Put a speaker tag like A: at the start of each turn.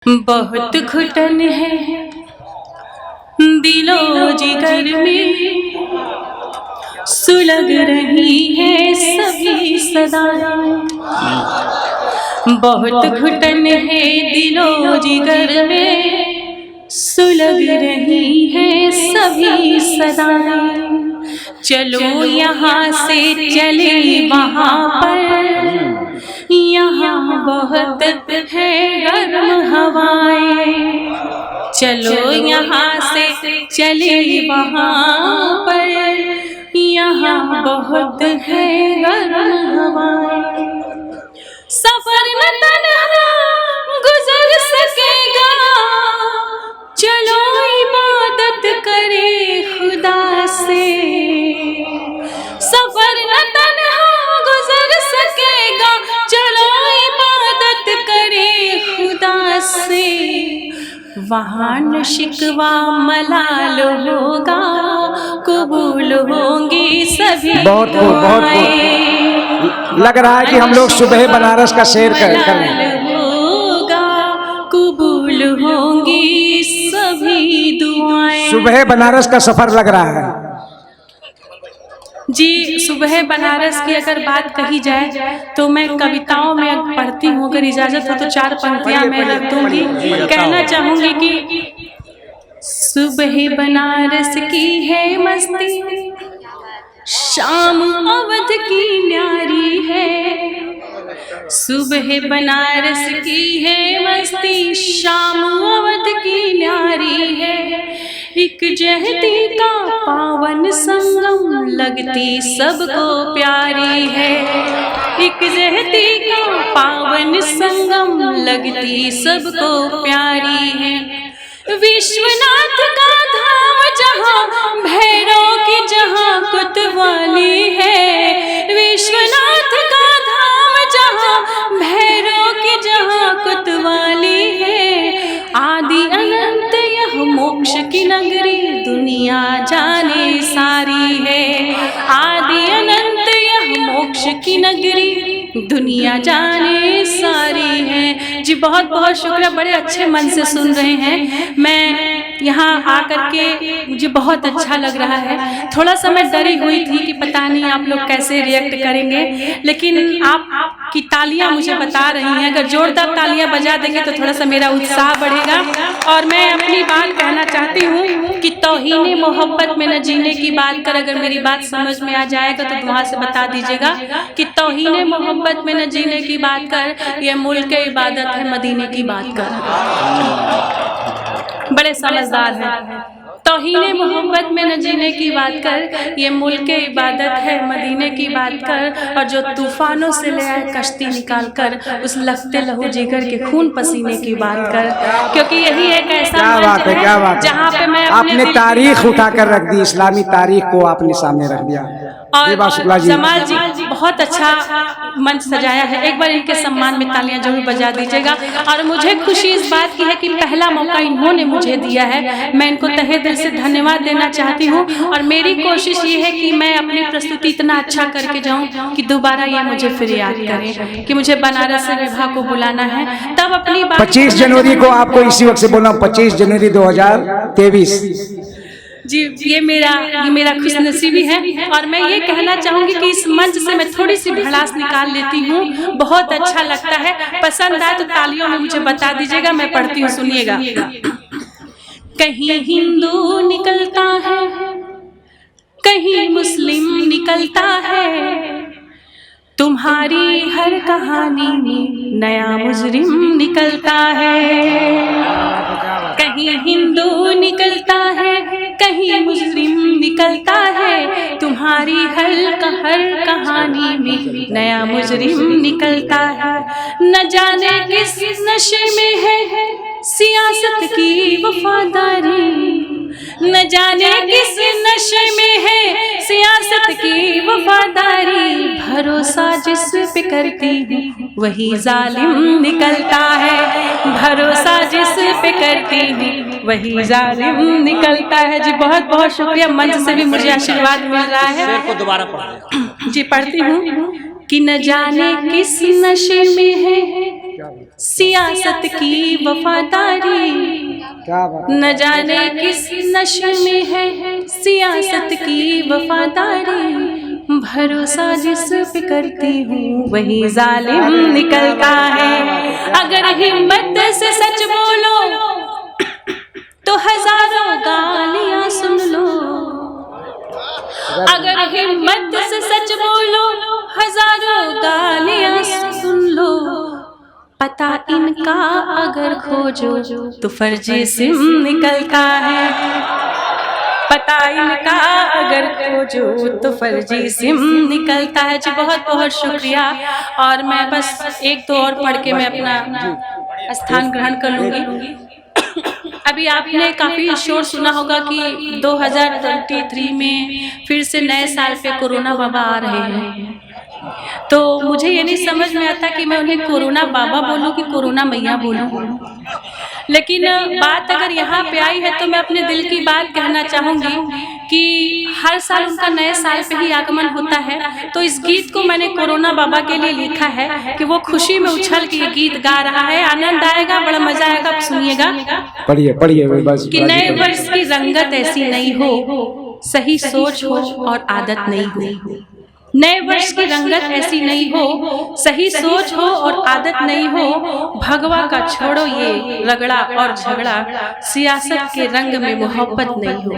A: बहुत घुटन है दिलो जिगर में, सुलग रही है सभी सदाएं। बहुत घुटन है दिलो जिगर में, सुलग रही है सभी सदाएं। चलो यहाँ से चले वहाँ पर, यहाँ बहुत है गर्म हवाएं। चलो यहाँ से चले वहाँ पर, यहाँ बहुत है गर्म हवाएं। सफर न तन्हा गुजर सकेगा, चलो इबादत करे खुदा से। सफर न तन्हा गुजर सकेगा, चलो इबादत करे खुदा से। वहाँ न शिकवा मलाल होगा, कबूल होंगी सभी दुआएं।
B: लग रहा है कि हम लोग सुबह बनारस का शेर कर रहे हैं।
A: होगा कबूल होंगी सभी दुआएं।
B: सुबह बनारस का सफर लग रहा है
A: जी। सुबह बनारस की अगर बात कही जाए तो मैं कविताओं में पढ़ती हूँ, अगर इजाजत हो तो 4 पंक्तियां मैं रख दूंगी। कहना चाहूंगी कि सुबह बनारस की है मस्ती, शाम अवध की न्यारी है। सुबह बनारस की है मस्ती, शाम अवध की न्यारी है। एक जहती का पावन संगम, लगती सबको प्यारी है। एक जहती का पावन संगम, लगती सबको प्यारी है। विश्वनाथ का धाम जहाँ भैरव की जहाँ कुतवाली है। विश्वनाथ का धाम जहाँ भैरव की जहाँ कुतवाली है। आदि अनंत यह मोक्ष की नगरी, दुनिया जाने सारी है। आदि अनंत यह मोक्ष की नगरी, दुनिया जाने सारी है। जी बहुत बहुत शुक्रिया, बड़े अच्छे मन से सुन रहे हैं। मैं यहाँ आकर के मुझे बहुत अच्छा लग रहा है। थोड़ा सा मैं डरी हुई थी कि पता नहीं आप लोग कैसे रिएक्ट करेंगे, लेकिन आपकी तालियां मुझे बता रही हैं। अगर जोरदार तालियां बजा देंगे तो थोड़ा सा मेरा उत्साह बढ़ेगा। और मैं अपनी बात कहना चाहती हूँ कि तौहीन मोहब्बत में न जीने की बात कर, अगर मेरी बात समझ में आ जाएगा तो दुआ से बता दीजिएगा कि तौहीन मोहब्बत में न जीने की बात कर, यह मुल्क इबादत है मदीने की बात कर। बड़े समझदार हैं। तौहीन मोहब्बत में न जीने की बात कर, ये मुल्क इबादत है मदीने की बात कर। और जो तूफानों से ले आए कश्ती निकाल कर, उस लखते लहू जिगर के खून पसीने की बात कर। क्योंकि यही एक ऐसा मंच है जहाँ पे मैं
B: आपने तारीख उठाकर रख दी, इस्लामी तारीख को आपने सामने रख दिया।
A: और जमाल जी बहुत अच्छा मंच सजाया है। एक बार इनके सम्मान में तालियां जरूर बजा दीजिएगा। और मुझे खुशी इस बात की है कि पहला मौका इन्होंने मुझे दिया है। मैं इनको तहे दिल से धन्यवाद देना चाहती हूँ। और मेरी कोशिश ये है कि मैं अपनी प्रस्तुति इतना अच्छा करके जाऊँ कि दोबारा ये मुझे फिर याद करें कि मुझे बनारस से विवाह को बुलाना है। तब अपनी
B: 25 जनवरी को आपको इसी वक्त से बोला, 25 जनवरी 2023।
A: जी ये मेरा खुशनसीबी है। और मैं ये कहना चाहूंगी कि इस मंच से मैं थोड़ी सी भड़ास निकाल लेती हूँ। बहुत अच्छा लगता है, पसंद आए तो तालियों में मुझे बता दीजिएगा। मैं पढ़ती हूँ, सुनिएगा। कहीं हिंदू निकलता है, कहीं मुस्लिम निकलता है, तुम्हारी हर कहानी में नया मुजरिम निकलता है। कहीं हिंदू निकलता है, कहीं मुस्लिम निकलता है, तुम्हारी हर कहानी में नया मुजरिम निकलता है। न जाने किस नशे में है सियासत की वफादारी, न जाने किस नशे में है सियासत की वफादारी। भरोसा जिस पे करती हूँ वही जालिम निकलता है। भरोसा जिस पे करती हूँ वही जालिम निकलता है। जी बहुत बहुत शुक्रिया, मंच से भी मुझे आशीर्वाद मिल रहा है।
C: शेर को दोबारा पढ़
A: जी पढ़ती हूँ। कि न जाने किस नशे में है सियासत की वफादारी,
B: क्या बात।
A: न जाने किस नशे में है सियासत की वफादारी, भरोसा जिस पे करती हूँ वही जालिम निकलता है। अगर हिम्मत से सच बोलो तो हजारों गालियां सुन लो, अगर हिम्मत से सच बोलो हजारों गालियां सुन लो, पता इनका अगर खोजो तो फर्जी सिम निकलता है, पता इनका अगर खोजो तो फर्जी सिम निकलता है। जी बहुत बहुत शुक्रिया। और मैं बस एक दो और पढ़ के मैं अपना स्थान ग्रहण कर लूँगी। अभी आपने काफ़ी शोर सुना होगा कि 2023 में फिर से नए साल पे कोरोना बाबा आ रहे हैं, तो मुझे ये नहीं समझ में आता कि मैं उन्हें कोरोना बाबा बोलूं कि कोरोना मैया बोलूं। लेकिन बात अगर यहाँ पे आई है तो मैं अपने दिल की बात कहना चाहूँगी कि हर साल उनका नए साल पे ही आगमन होता है। तो इस गीत को मैंने कोरोना बाबा के लिए लिखा है कि वो खुशी में उछल के ये गीत गा रहा है। आनंद आएगा, बड़ा मजा आएगा, आप सुनिएगा।
B: पढ़िए पढ़िए बस।
A: कि नए वर्ष की रंगत ऐसी नहीं हो, सही सोच हो और आदत नहीं हो। नए वर्ष की रंगत ऐसी नहीं हो, सही सोच हो और आदत नहीं हो। भगवा का छोड़ो ये रगड़ा और झगड़ा, सियासत के रंग में मोहब्बत नहीं हो।